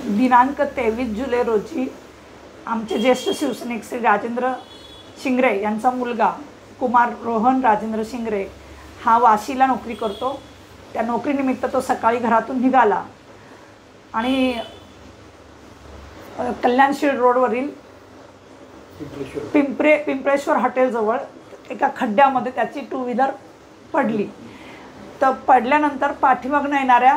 दिनांक 23 जुलै रोजी आमचे ज्येष्ठ शिवसैनिक श्री राजेंद्र शिंगरे यांचा मुलगा कुमार रोहन राजेंद्र शिंगरे हा वाशीला नोकरी करतो। त्या नोकरीनिमित्त तो सकाळी घरातून निघाला आणि कल्याणशीळ रोडवरील पिंपळेश्वर हॉटेलजवळ एका खड्ड्यामध्ये त्याची टू व्हीलर पडली। तर पडल्यानंतर पाठीमागून येणाऱ्या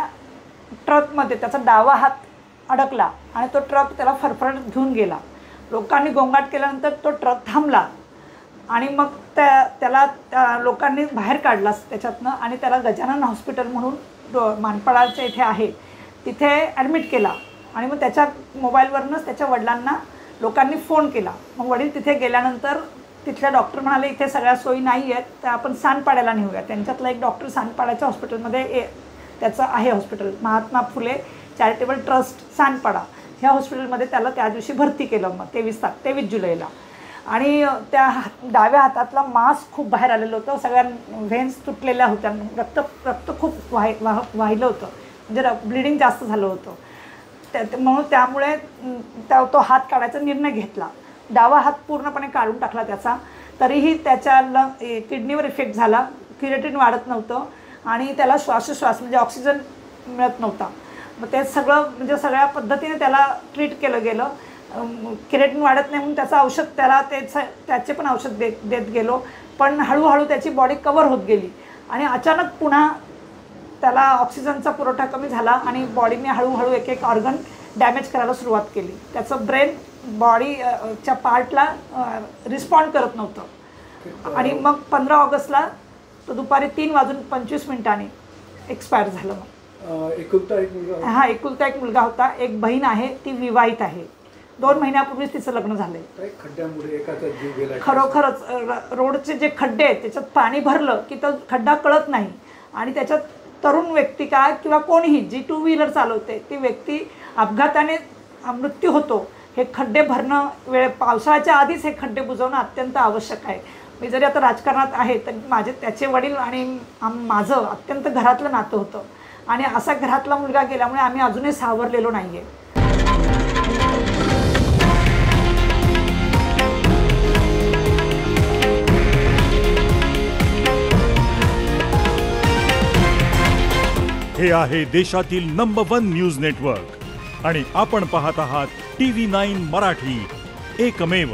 ट्रकमध्ये त्याचा डावा हात अडकला आणि तो ट्रक त्याला फरफरत घेऊन गेला। लोकांनी गोंगाट केल्यानंतर तो ट्रक थांबला आणि मग त्याला लोकांनी बाहेर काढला त्याच्यातनं आणि त्याला गजानन हॉस्पिटल म्हणून मानपाडाच्या इथे आहे तिथे ॲडमिट केला। आणि मग त्याच्या मोबाईलवरूनच त्याच्या वडिलांना लोकांनी फोन केला। मग वडील तिथे गेल्यानंतर तिथल्या डॉक्टर म्हणाले इथे सगळ्या सोयी नाही आहेत, तर आपण सानपाड्याला नेऊया। त्यांच्यातला एक डॉक्टर सानपाड्याच्या हॉस्पिटलमध्ये त्याचं आहे hospital, Mahatma Phule charitable trust Sanpada ह्या हॉस्पिटलमध्ये त्याला त्या दिवशी भरती केलं। मग 23 जुलैला आणि त्या डाव्या हातातला मांस खूप बाहेर आलेलं होतं, सगळ्या व्हेन्स तुटलेल्या होत्या, रक्त खूप वाहिलं होतं, म्हणजे ब्लिडिंग जास्त झालं होतं। म्हणून त्यामुळे तो हात काढायचा निर्णय घेतला। डावा हात पूर्णपणे काढून टाकला त्याचा, तरीही त्याच्या किडनीवर इफेक्ट झाला, क्रिएटिन वाढत नव्हतं आणि त्याला श्वासोश्वास म्हणजे ऑक्सिजन मिळत नव्हता। मग ते सगळं म्हणजे सगळ्या पद्धतीने त्याला ट्रीट केलं गेलं। क्रिएटिन वाढत नाही म्हणून त्याचं औषध त्याला त्याचे पण औषध देत गेलो, पण हळूहळू त्याची बॉडी कवर होत गेली आणि अचानक पुन्हा त्याला ऑक्सिजनचा पुरवठा कमी झाला आणि बॉडीने हळूहळू एक ऑर्गन डॅमेज करायला सुरुवात केली। त्याचं ब्रेन बॉडीच्या पार्टला रिस्पॉन्ड करत नव्हतं आणि मग 15 ऑगस्टला तो दुपारी 3:25 एक्सपायर झालं। एकुलता एक मुलगा? हा, एकुलता एक मुलगा होता। एक बहीण आहे, ती विवाहित आहे। 2 महिन्यापूर्वीच तिचं लग्न झालंय। खड्ड्यामुळे एकाचा जीव गेला? खरोखरच रोडचे जे खड्डे आहेत त्याच्यात पाणी भरलं की तो खड्डा कळत नाही आणि त्याच्यात तरुण व्यक्ती काय किंवा कोणीही जी टू व्हीलर चालवते ती व्यक्ती अपघाताने मृत्यू होतो। हे खड्डे भरणं पावसाळ्याच्या आधीच हे खड्डे बुजवणं अत्यंत आवश्यक आहे। मी जरी आता राजकारणात आहे तर त्याचे वडील आणि माझं अत्यंत घरातलं नातं होतं आणि असा घरातला मुलगा गेल्यामुळे आम्ही अजूनही सावरलेलो नाही आहे। हे आहे देशातील नंबर 1 न्यूज नेटवर्क आणि आपण पाहत आहात TV9 मराठी, एकमेव।